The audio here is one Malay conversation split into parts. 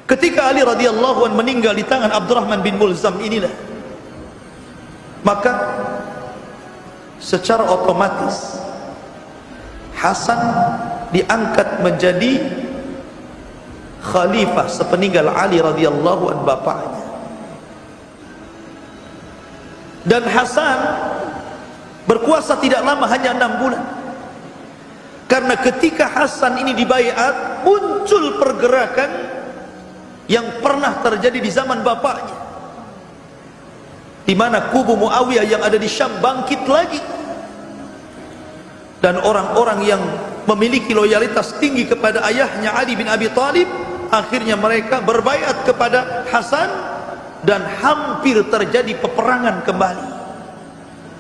Ketika Ali radhiyallahu anhu meninggal di tangan Abdurrahman bin Mulzam inilah, maka secara otomatis Hasan diangkat menjadi khalifah sepeninggal Ali radhiyallahu anhu bapaknya. Dan Hasan berkuasa tidak lama, hanya 6 bulan. Karena ketika Hasan ini dibaiat, muncul pergerakan yang pernah terjadi di zaman bapaknya, di mana kubu Muawiyah yang ada di Syam bangkit lagi, dan orang-orang yang memiliki loyalitas tinggi kepada ayahnya Ali bin Abi Thalib, akhirnya mereka berbaiat kepada Hasan, dan hampir terjadi peperangan kembali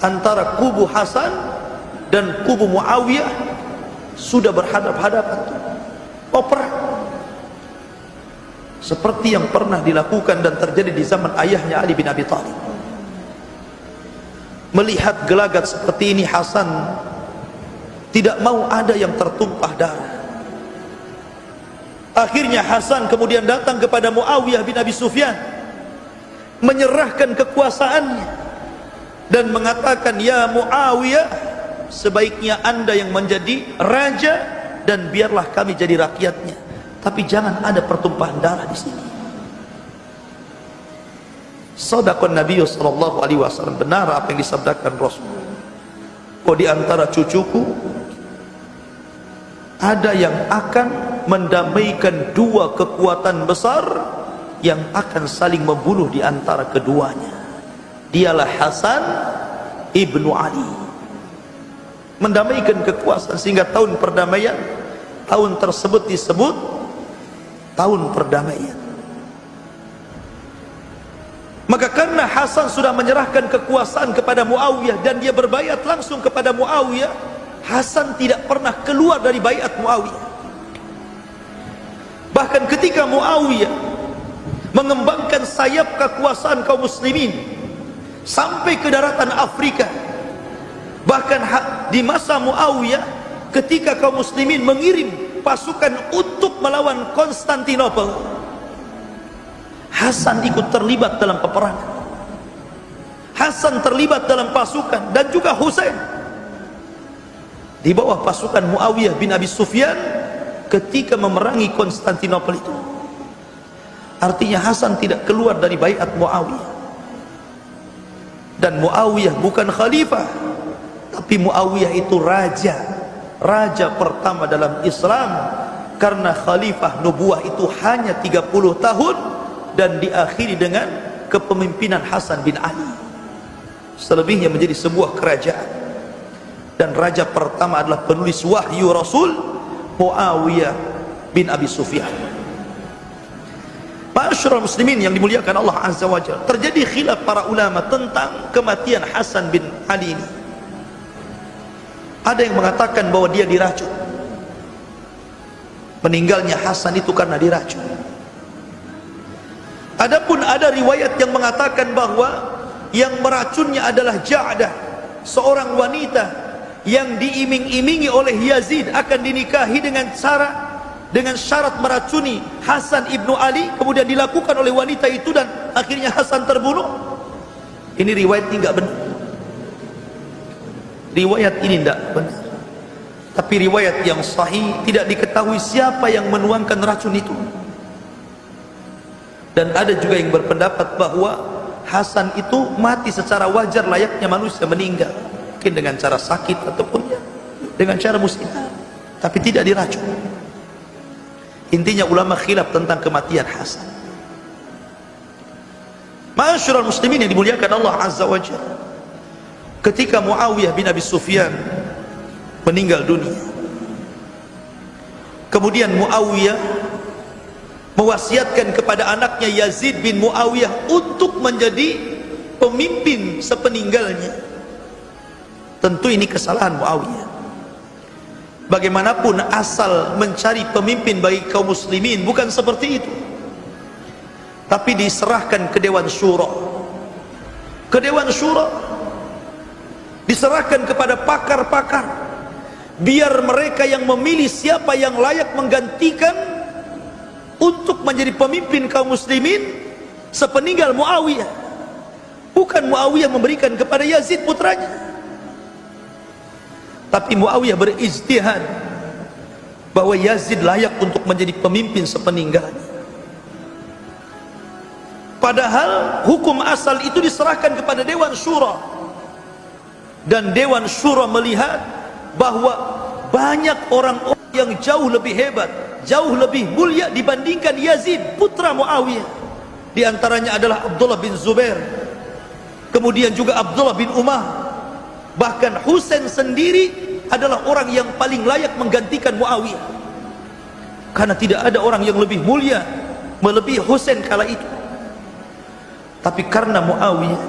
antara kubu Hasan dan kubu Muawiyah. Sudah berhadap-hadapan, perang seperti yang pernah dilakukan dan terjadi di zaman ayahnya Ali bin Abi Thalib. Melihat gelagat seperti ini, Hasan tidak mau ada yang tertumpah darah. Akhirnya Hasan kemudian datang kepada Muawiyah bin Abi Sufyan, menyerahkan kekuasaannya dan mengatakan, "Ya Muawiyah, sebaiknya anda yang menjadi raja dan biarlah kami jadi rakyatnya, tapi jangan ada pertumpahan darah di sini." Shadaqan Nabi sallallahu alaihi wasallam, benar apa yang disabdakan Rasul. Oh, di antara cucuku ada yang akan mendamaikan dua kekuatan besar yang akan saling membunuh di antara keduanya. Dialah Hasan ibnu Ali. Mendamaikan kekuasaan sehingga tahun perdamaian, tahun tersebut disebut tahun perdamaian. Maka karena Hasan sudah menyerahkan kekuasaan kepada Muawiyah dan dia berbaiat langsung kepada Muawiyah, Hasan tidak pernah keluar dari baiat Muawiyah. Bahkan ketika Muawiyah mengembangkan sayap kekuasaan kaum muslimin sampai ke daratan Afrika, bahkan di masa Muawiyah ketika kaum muslimin mengirim pasukan untuk melawan Konstantinopel, Hasan ikut terlibat dalam peperangan. Hasan terlibat dalam pasukan, dan juga Husain di bawah pasukan Muawiyah bin Abi Sufyan ketika memerangi Konstantinopel itu. Artinya Hasan tidak keluar dari baiat Muawiyah. Dan Muawiyah bukan khalifah, tapi Muawiyah itu raja pertama dalam Islam, karena khalifah nubuwah itu hanya 30 tahun dan diakhiri dengan kepemimpinan Hasan bin Ali. Selebihnya menjadi sebuah kerajaan. Dan raja pertama adalah penulis wahyu Rasul, Muawiyah bin Abi Sufyan. Ma'asyiral muslimin yang dimuliakan Allah Azza wa Jalla, terjadi khilaf para ulama tentang kematian Hasan bin Ali ini. Ada yang mengatakan bahwa dia diracun. Meninggalnya Hasan itu karena diracun. Adapun ada riwayat yang mengatakan bahwa yang meracunnya adalah Ja'dah, seorang wanita yang diiming-imingi oleh Yazid akan dinikahi dengan syarat meracuni Hasan ibnu Ali, kemudian dilakukan oleh wanita itu dan akhirnya Hasan terbunuh. Ini riwayat ini enggak benar. Riwayat ini tidak benar. Tapi riwayat yang sahih tidak diketahui siapa yang menuangkan racun itu. Dan ada juga yang berpendapat bahwa Hasan itu mati secara wajar layaknya manusia meninggal, mungkin dengan cara sakit ataupun dengan cara musibah, tapi tidak diracun. Intinya ulama khilaf tentang kematian Hasan. Ma'asyiral muslimin yang dimuliakan Allah Azza wa Jalla, ketika Muawiyah bin Abi Sufyan meninggal dunia, kemudian Muawiyah mewasiatkan kepada anaknya Yazid bin Muawiyah untuk menjadi pemimpin sepeninggalnya. Tentu ini kesalahan Muawiyah. Bagaimanapun asal mencari pemimpin bagi kaum muslimin bukan seperti itu, tapi diserahkan ke Dewan Syura. Ke Dewan Syura diserahkan kepada pakar-pakar, biar mereka yang memilih siapa yang layak menggantikan untuk menjadi pemimpin kaum muslimin sepeninggal Muawiyah. Bukan Muawiyah memberikan kepada Yazid putranya, tapi Muawiyah berijtihad bahwa Yazid layak untuk menjadi pemimpin sepeninggalnya. Padahal hukum asal itu diserahkan kepada Dewan Syura, dan Dewan Syura melihat bahwa banyak orang yang jauh lebih hebat, jauh lebih mulia dibandingkan Yazid putra Muawiyah. Di antaranya adalah Abdullah bin Zubair, kemudian juga Abdullah bin Umar. Bahkan Husain sendiri adalah orang yang paling layak menggantikan Muawiyah, karena tidak ada orang yang lebih mulia melebihi Husain kala itu. Tapi karena Muawiyah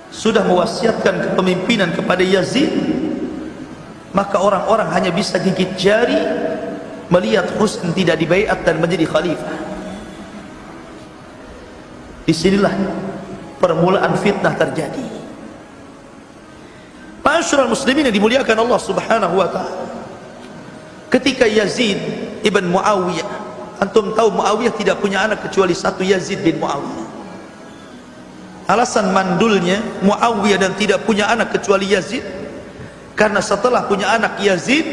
sudah mewasiatkan kepemimpinan kepada Yazid, maka orang-orang hanya bisa gigit jari melihat Husain tidak dibaiat dan menjadi khalifah. Disinilah permulaan fitnah terjadi. Ma'asyiral muslimin yang dimuliakan Allah Subhanahu wa taala, ketika Yazid ibn Muawiyah, antum tahu Muawiyah tidak punya anak kecuali satu, Yazid bin Muawiyah. Alasan mandulnya Muawiyah dan tidak punya anak kecuali Yazid, karena setelah punya anak Yazid,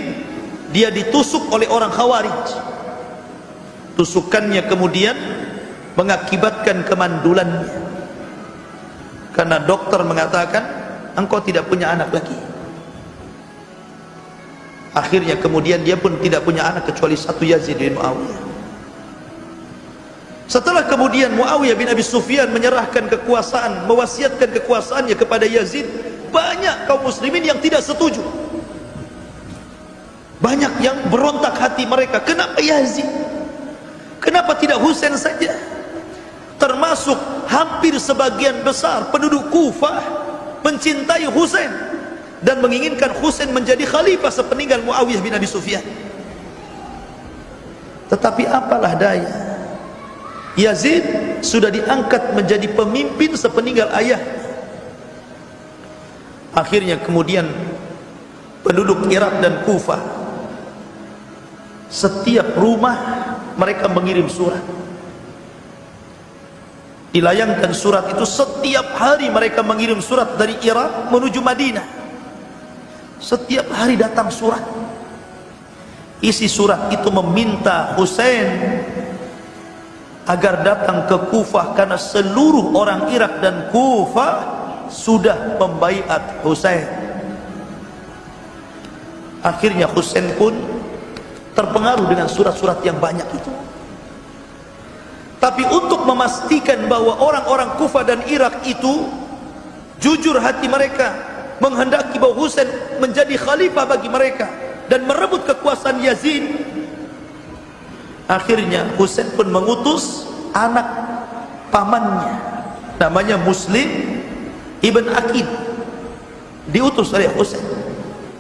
dia ditusuk oleh orang Khawarij. Tusukannya kemudian mengakibatkan kemandulannya, karena dokter mengatakan engkau tidak punya anak lagi. Akhirnya kemudian dia pun tidak punya anak kecuali satu, Yazid bin Muawiyah. Setelah kemudian Muawiyah bin Abi Sufyan menyerahkan kekuasaan, mewasiatkan kekuasaannya kepada Yazid, banyak kaum muslimin yang tidak setuju. Banyak yang berontak hati mereka, kenapa Yazid? Kenapa tidak Husain saja? Termasuk hampir sebagian besar penduduk Kufah mencintai Husain dan menginginkan Husain menjadi khalifah sepeninggal Muawiyah bin Abi Sufyan. Tetapi apalah daya, Yazid sudah diangkat menjadi pemimpin sepeninggal ayah. Akhirnya kemudian penduduk Irak dan Kufah, setiap rumah mereka mengirim surat. Dilayangkan surat itu, setiap hari mereka mengirim surat dari Irak menuju Madinah. Setiap hari datang surat. Isi surat itu meminta Husain agar datang ke Kufah, karena seluruh orang Irak dan Kufah sudah membaiat Husain. Akhirnya Husain pun terpengaruh dengan surat-surat yang banyak itu. Tapi untuk memastikan bahwa orang-orang Kufah dan Irak itu jujur hati mereka, menghendaki bahwa Husain menjadi khalifah bagi mereka dan merebut kekuasaan Yazid, akhirnya Husain pun mengutus anak pamannya, namanya Muslim ibn Aqil. Diutus oleh Husain,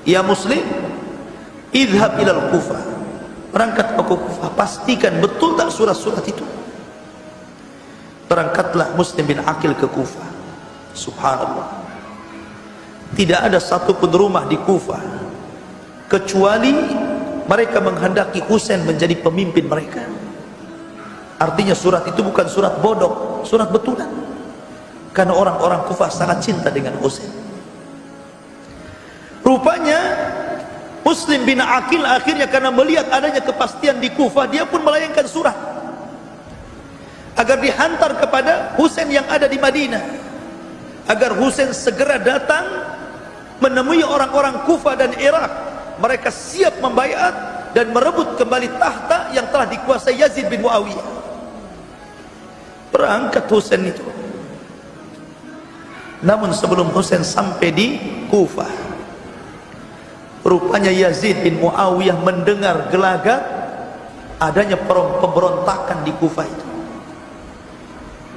ya Muslim, idhab ilal Kufah, berangkat ke Kufah, pastikan betul tak surat-surat itu. Berangkatlah Muslim bin Aqil ke Kufah. Subhanallah, tidak ada satupun rumah di Kufah kecuali mereka menghendaki Husain menjadi pemimpin mereka. Artinya surat itu bukan surat bodoh, surat betulan, karena orang-orang Kufah sangat cinta dengan Husain. Rupanya Muslim bin Aqil akhirnya karena melihat adanya kepastian di Kufah, dia pun melayangkan surat agar dihantar kepada Husain yang ada di Madinah, agar Husain segera datang menemui orang-orang Kufah dan Irak. Mereka siap membaiat dan merebut kembali tahta yang telah dikuasai Yazid bin Muawiyah. Berangkat Husain itu. Namun sebelum Husain sampai di Kufah, rupanya Yazid bin Muawiyah mendengar gelagat adanya pemberontakan di Kufah itu.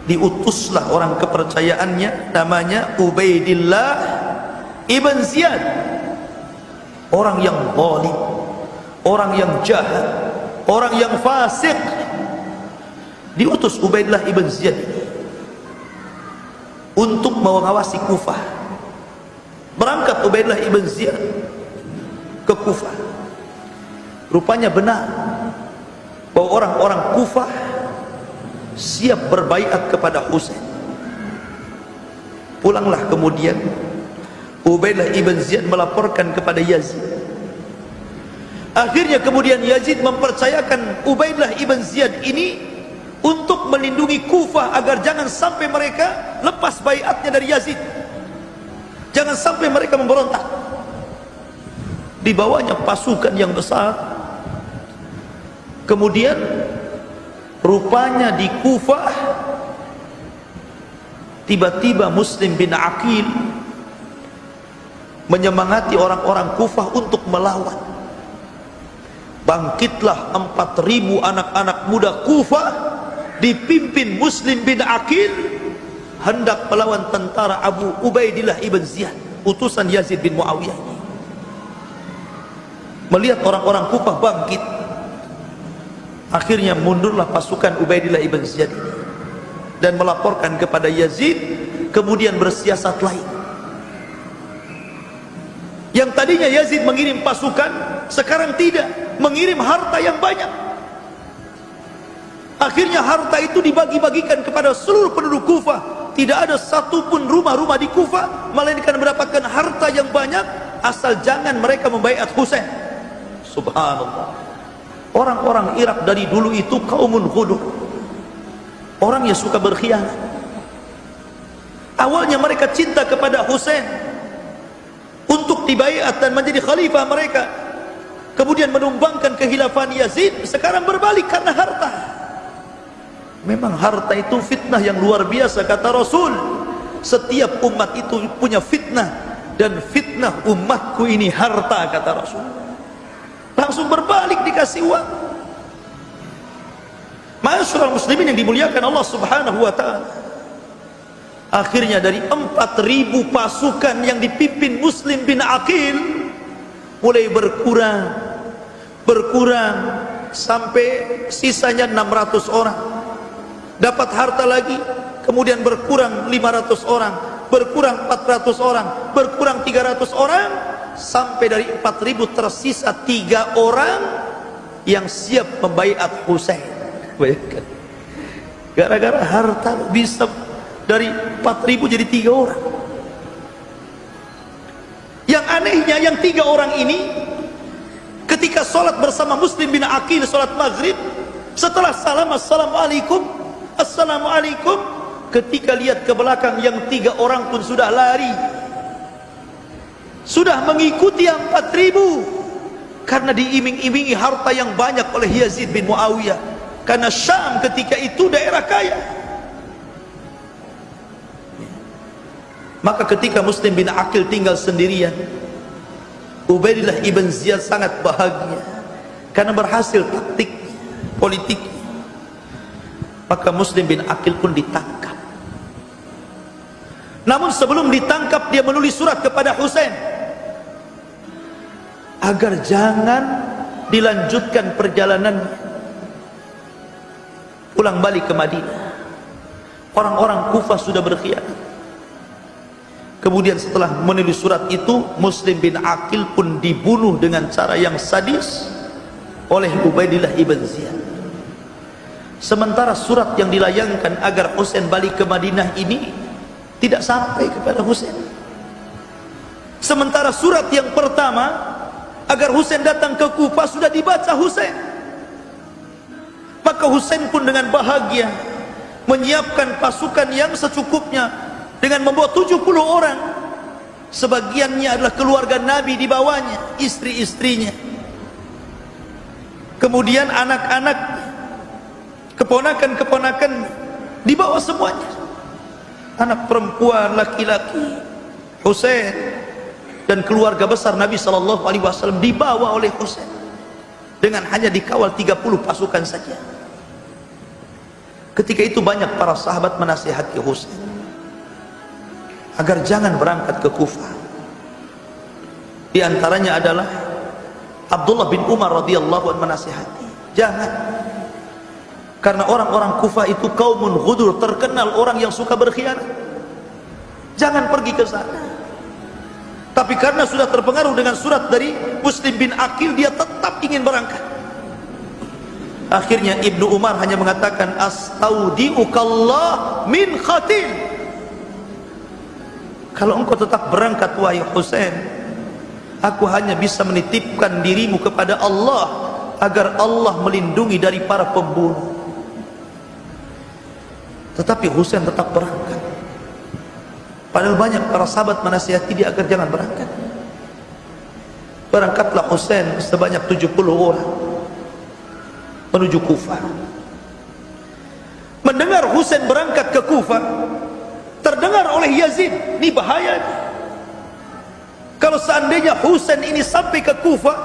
Diutuslah orang kepercayaannya, namanya Ubaidillah ibn Ziyad, orang yang zalim, orang yang jahat, orang yang fasik. Diutus Ubaidillah ibn Ziyad ini untuk mengawasi Kufah. Berangkat Ubaidillah ibn Ziyad ke Kufah. Rupanya benar bahwa orang-orang Kufah siap berbaiat kepada Husain. Pulanglah kemudian Ubaidillah ibn Ziyad melaporkan kepada Yazid. Akhirnya kemudian Yazid mempercayakan Ubaidillah ibn Ziyad ini untuk melindungi Kufah agar jangan sampai mereka lepas baiatnya dari Yazid, jangan sampai mereka memberontak. Dibawanya pasukan yang besar. Kemudian rupanya di Kufah tiba-tiba Muslim bin Aqil menyemangati orang-orang Kufah untuk melawan. Bangkitlah 4.000 anak-anak muda Kufah dipimpin Muslim bin Aqil hendak melawan tentara Abu Ubaidillah ibn Ziyad, utusan Yazid bin Muawiyah ini. Melihat orang-orang Kufah bangkit, akhirnya mundurlah pasukan Ubaidillah ibn Ziyad ini dan melaporkan kepada Yazid, kemudian bersiasat lain. Yang tadinya Yazid mengirim pasukan, sekarang tidak, mengirim harta yang banyak. Akhirnya harta itu dibagi-bagikan kepada seluruh penduduk Kufah. Tidak ada satupun rumah-rumah di Kufah melainkan mendapatkan harta yang banyak, asal jangan mereka membaiat Husain. Subhanallah. Orang-orang Irak dari dulu itu kaumun ghudur, orang yang suka berkhianat. Awalnya mereka cinta kepada Husain untuk dibaiat dan menjadi khalifah mereka, kemudian menumbangkan kekhilafan Yazid. Sekarang berbalik karena harta. Memang harta itu fitnah yang luar biasa, kata Rasul. Setiap umat itu punya fitnah, dan fitnah umatku ini harta, kata Rasul. Langsung berbalik, dikasih uang. Ma'asyiral muslimin yang dimuliakan Allah subhanahu wa ta'ala, akhirnya dari 4.000 pasukan yang dipimpin Muslim bin Aqil mulai berkurang sampai sisanya 600 orang. Dapat harta lagi, kemudian berkurang 500 orang, berkurang 400 orang, berkurang 300 orang, sampai dari 4.000 tersisa 3 orang yang siap membaiat Husain. Bayangkan, gara-gara harta bisa dari 4.000 jadi 3 orang. Yang anehnya, yang 3 orang ini ketika sholat bersama Muslim bin Aqil, sholat maghrib, setelah salam assalamualaikum, assalamualaikum, ketika lihat ke belakang yang 3 orang pun sudah lari, sudah mengikuti yang 4.000, karena diiming-imingi harta yang banyak oleh Yazid bin Muawiyah, karena Syam ketika itu daerah kaya. Maka ketika Muslim bin Aqil tinggal sendirian, Ubaidillah ibn Ziyad sangat bahagia karena berhasil taktik politik. Maka Muslim bin Aqil pun ditangkap. Namun sebelum ditangkap, dia menulis surat kepada Husain agar jangan dilanjutkan perjalanan pulang balik ke Madinah. Orang-orang Kufah sudah berkhianat. Kemudian setelah menulis surat itu, Muslim bin Aqil pun dibunuh dengan cara yang sadis oleh Ubaidillah ibn Ziyad. Sementara surat yang dilayangkan agar Husain balik ke Madinah ini tidak sampai kepada Husain. Sementara surat yang pertama agar Husain datang ke Kufah sudah dibaca Husain. Maka Husain pun dengan bahagia menyiapkan pasukan yang secukupnya dengan membawa 70 orang. Sebagiannya adalah keluarga Nabi di bawahnya, istri-istrinya, kemudian anak-anak, keponakan-keponakan dibawa semuanya, anak perempuan, laki-laki. Husain dan keluarga besar Nabi SAW dibawa oleh Husain dengan hanya dikawal 30 pasukan saja. Ketika itu banyak para sahabat menasihati Husain agar jangan berangkat ke Kufah. Di antaranya adalah Abdullah bin Umar radhiyallahu anhu menasihati, jangan, karena orang-orang Kufah itu kaumun ghudur, terkenal orang yang suka berkhianat. Jangan pergi ke sana. Tapi karena sudah terpengaruh dengan surat dari Muslim bin Aqil, dia tetap ingin berangkat. Akhirnya Ibnu Umar hanya mengatakan, astaudiukallah min khatil. Kalau engkau tetap berangkat wahai Husain, aku hanya bisa menitipkan dirimu kepada Allah agar Allah melindungi dari para pembunuh. Tetapi Husain tetap berangkat. Padahal banyak para sahabat menasihati dia agar jangan berangkat. Berangkatlah Husain sebanyak 70 orang menuju Kufah. Mendengar Husain berangkat ke Kufah, terdengar oleh Yazid, ini bahaya. Kalau seandainya Husain ini sampai ke Kufah,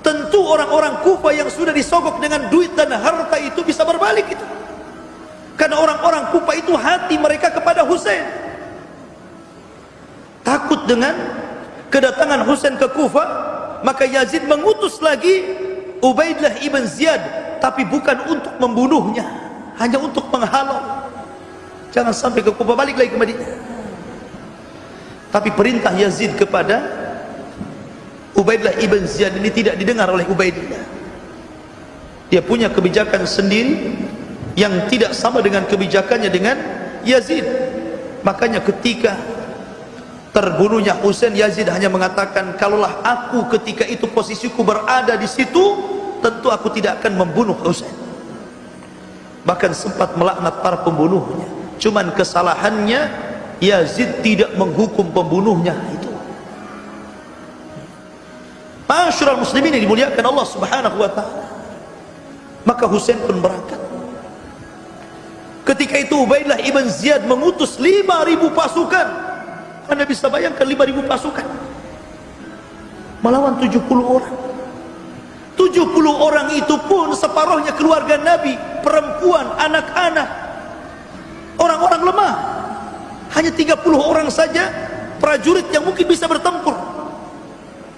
tentu orang-orang Kufah yang sudah disogok dengan duit dan harta itu bisa berbalik itu. Karena orang-orang Kufah itu hati mereka kepada Husain. Takut dengan kedatangan Husain ke Kufah, maka Yazid mengutus lagi Ubaidillah ibn Ziyad, tapi bukan untuk membunuhnya, hanya untuk menghalau. Jangan sampai ke Kufah, balik lagi ke Madinah. Tapi perintah Yazid kepada Ubaidillah ibn Ziyad ini tidak didengar oleh Ubaidillah. Dia punya kebijakan sendiri yang tidak sama dengan kebijakannya dengan Yazid. Makanya ketika terbunuhnya Husain, Yazid hanya mengatakan, kalaulah aku ketika itu posisiku berada di situ, tentu aku tidak akan membunuh Husain. Bahkan sempat melaknat para pembunuhnya. Cuman kesalahannya Yazid tidak menghukum pembunuhnya itu. Ma'asyiral muslimin yang dimuliakan Allah Subhanahu wa taala. Maka Husain pun berangkat. Ketika itu Ubaidillah ibn Ziyad mengutus 5.000 pasukan. Anda bisa bayangkan 5.000 pasukan melawan 70 orang. 70 orang itu pun separuhnya keluarga Nabi, perempuan, anak-anak, orang-orang lemah. Hanya 30 orang saja prajurit yang mungkin bisa bertempur.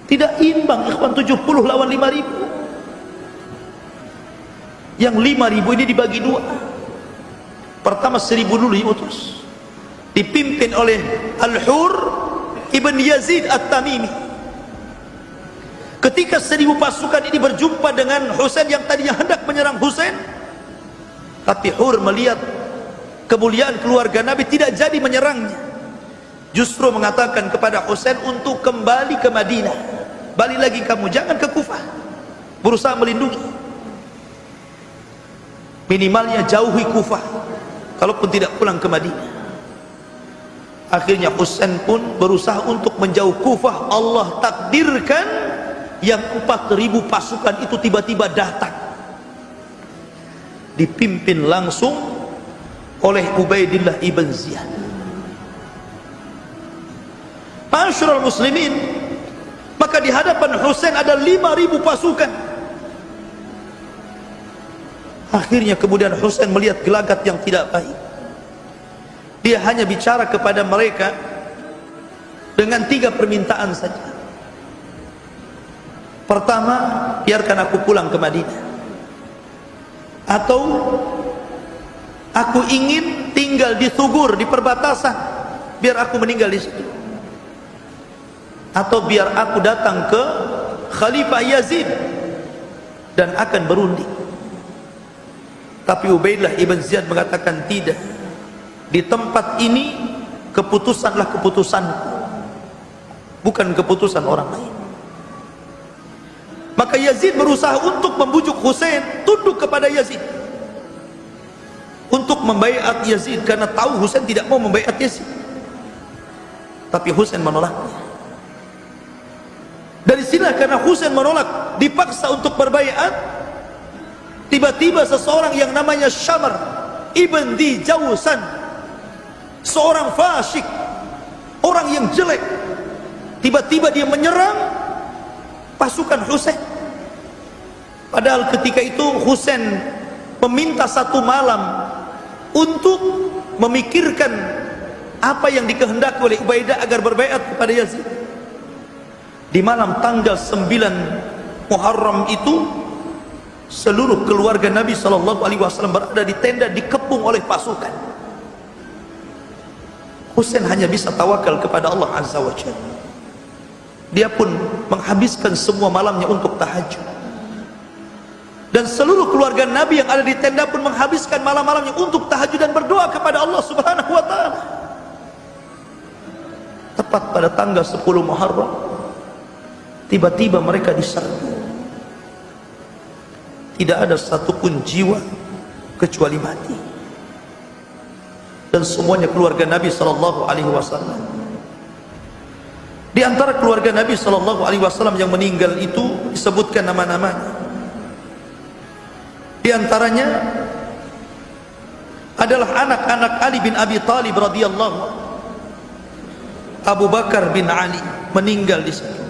Tidak imbang ikhwan, 70 lawan 5.000. Yang 5.000 ini dibagi dua. Pertama 1.000 dulu diutus, dipimpin oleh Al-Hur ibn Yazid At-Tamimi. Ketika 1.000 pasukan ini berjumpa dengan Husain yang tadinya hendak menyerang Husain, tapi Hur melihat kemuliaan keluarga Nabi tidak jadi menyerangnya, justru mengatakan kepada Husain untuk kembali ke Madinah. Balik lagi kamu, jangan ke Kufah. Berusaha melindungi, minimalnya jauhi Kufah, kalaupun tidak pulang ke Madinah. Akhirnya Husain pun berusaha untuk menjauh Kufah. Allah takdirkan yang 4.000 pasukan itu tiba-tiba datang, dipimpin langsung oleh Ubaidillah ibn Ziyad. Ma'asyiral muslimin, maka di hadapan Husain ada 5.000 pasukan. Akhirnya kemudian Husain melihat gelagat yang tidak baik. Dia hanya bicara kepada mereka dengan 3 permintaan saja. Pertama, biarkan aku pulang ke Madinah, atau aku ingin tinggal di Thugur, di perbatasan, biar aku meninggal di situ, atau biar aku datang ke Khalifah Yazid dan akan berunding. Tapi Ubaidillah ibn Ziyad mengatakan tidak. Di tempat ini keputusanlah keputusanku, bukan keputusan orang lain. Maka Yazid berusaha untuk membujuk Husain tunduk kepada Yazid, untuk membaiat Yazid, karena tahu Husain tidak mau membaiat Yazid. Tapi Husain menolaknya. Dari sini karena Husain menolak, dipaksa untuk berbaiat. Tiba-tiba seseorang yang namanya Syamar ibn Di Jawsan, seorang fasyik, orang yang jelek, tiba-tiba dia menyerang pasukan Husain. Padahal ketika itu Husain meminta 1 malam untuk memikirkan apa yang dikehendaki oleh Ubaidah agar berbaiat kepada Yazid. Di malam tanggal 9 Muharram itu, seluruh keluarga Nabi SAW berada di tenda, dikepung oleh pasukan. Husain hanya bisa tawakal kepada Allah Azza wa Jalla. Dia pun menghabiskan semua malamnya untuk tahajud. Dan seluruh keluarga Nabi yang ada di tenda pun menghabiskan malam-malamnya untuk tahajud dan berdoa kepada Allah Subhanahu wa taala. Tepat pada tanggal 10 Muharram, tiba-tiba mereka diserbu. Tidak ada satupun jiwa kecuali mati. Dan semuanya keluarga Nabi sallallahu alaihi wasallam. Di antara keluarga Nabi sallallahu alaihi wasallam yang meninggal itu disebutkan nama-namanya. Di antaranya adalah anak-anak Ali bin Abi Thalib radhiyallahu anhu. Abu Bakar bin Ali meninggal di situ.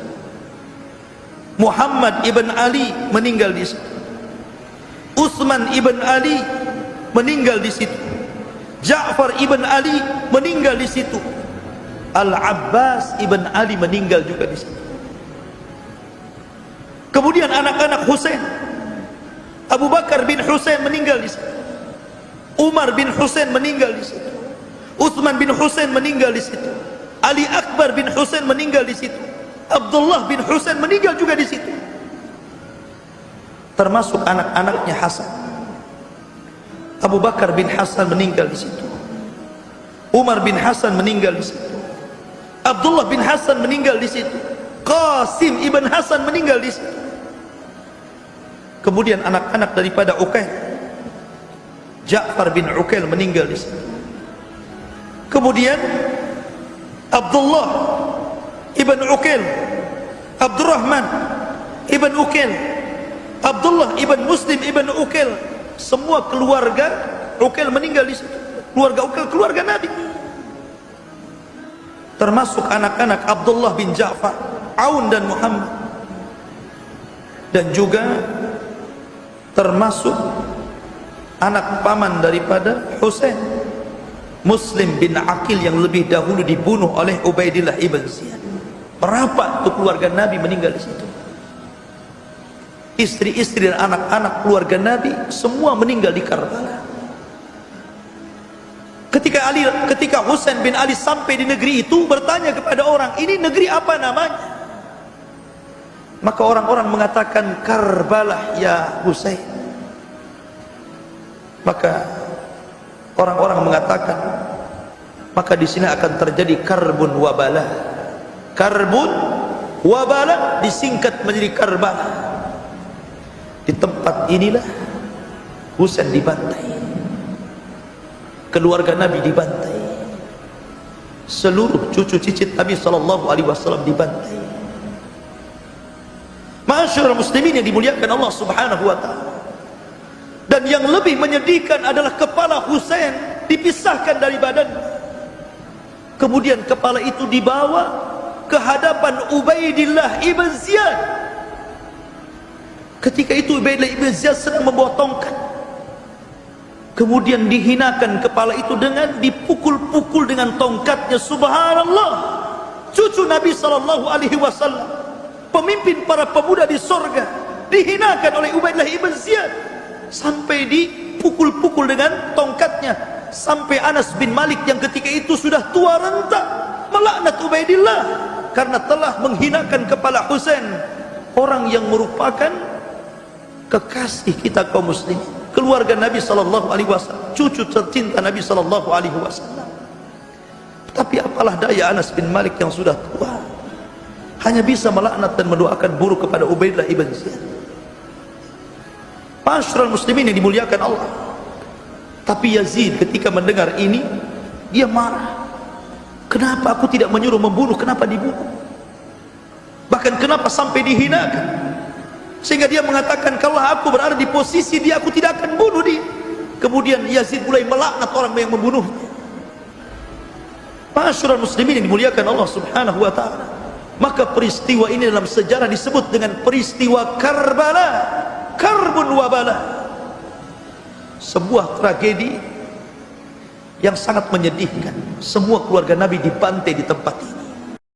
Muhammad ibn Ali meninggal di situ. Utsman ibn Ali meninggal di situ. Ja'far ibn Ali meninggal di situ. Al-Abbas ibn Ali meninggal juga di situ. Kemudian anak-anak Husain, Abu Bakar bin Husain meninggal di situ. Umar bin Husain meninggal di situ. Utsman bin Husain meninggal di situ. Ali Akbar bin Husain meninggal di situ. Abdullah bin Husain meninggal juga di situ. Termasuk anak-anaknya Hasan. Abu Bakar bin Hasan meninggal di situ. Umar bin Hasan meninggal di situ. Abdullah bin Hasan meninggal di situ. Qasim ibn Hasan meninggal di situ. Kemudian anak-anak daripada Uqail, Ja'far bin Uqail meninggal di situ. Kemudian Abdullah ibn Uqail, Abdurrahman ibn Uqail, Abdullah ibn Muslim ibn Uqail, semua keluarga Uqail meninggal di situ. Keluarga Uqail keluarga Nabi. Termasuk anak-anak Abdullah bin Ja'far, Aun dan Muhammad. Dan juga termasuk anak paman daripada Husain, Muslim bin Aqil yang lebih dahulu dibunuh oleh Ubaidillah ibn Ziyad. Berapa tuh keluarga Nabi meninggal di situ? Istri-istri dan anak-anak keluarga Nabi semua meninggal di Karbala. Ketika Husain bin Ali sampai di negeri itu, bertanya kepada orang, ini negeri apa namanya? Maka orang-orang mengatakan Karbala ya Husain. Maka orang-orang mengatakan, maka di sini akan terjadi karbun wabala. Karbun wabala disingkat menjadi Karbala. Di tempat inilah Husain dibantai, keluarga Nabi dibantai, seluruh cucu cicit Nabi sallallahu alaihi wasallam dibantai. Ma'asyiral muslimin yang dimuliakan Allah Subhanahu wa taala. Dan yang lebih menyedihkan adalah kepala Husain dipisahkan dari badannya. Kemudian kepala itu dibawa ke hadapan Ubaidillah ibn Ziyad. Ketika itu Ubaidillah ibn Ziyad sedang membawa tongkat. Kemudian dihinakan kepala itu dengan dipukul-pukul dengan tongkatnya. Subhanallah. Cucu Nabi sallallahu alaihi wasallam, pemimpin para pemuda di sorga, dihinakan oleh Ubaidillah ibn Ziyad sampai dipukul-pukul dengan tongkatnya. Sampai Anas bin Malik yang ketika itu sudah tua renta melaknat Ubaidillah karena telah menghinakan kepala Husain, orang yang merupakan kekasih kita kaum muslimin, keluarga Nabi sallallahu alaihi wasallam, cucu tercinta Nabi sallallahu alaihi wasallam. Tapi apalah daya Anas bin Malik yang sudah tua hanya bisa melaknat dan mendoakan buruk kepada Ubaidillah ibn Ziyad. Ma'asyiral muslimin yang dimuliakan Allah. Tapi Yazid ketika mendengar ini, dia marah. Kenapa aku tidak menyuruh membunuh, kenapa dibunuh? Bahkan kenapa sampai dihinakan? Sehingga dia mengatakan, kalau aku berada di posisi dia, aku tidak akan bunuh dia. Kemudian Yazid mulai melaknat orang yang membunuhnya. Ma'asyiral muslimin yang dimuliakan Allah Subhanahu wa taala. Maka peristiwa ini dalam sejarah disebut dengan peristiwa Karbala, karbun wabala. Sebuah tragedi yang sangat menyedihkan. Semua keluarga Nabi dibantai di tempat ini.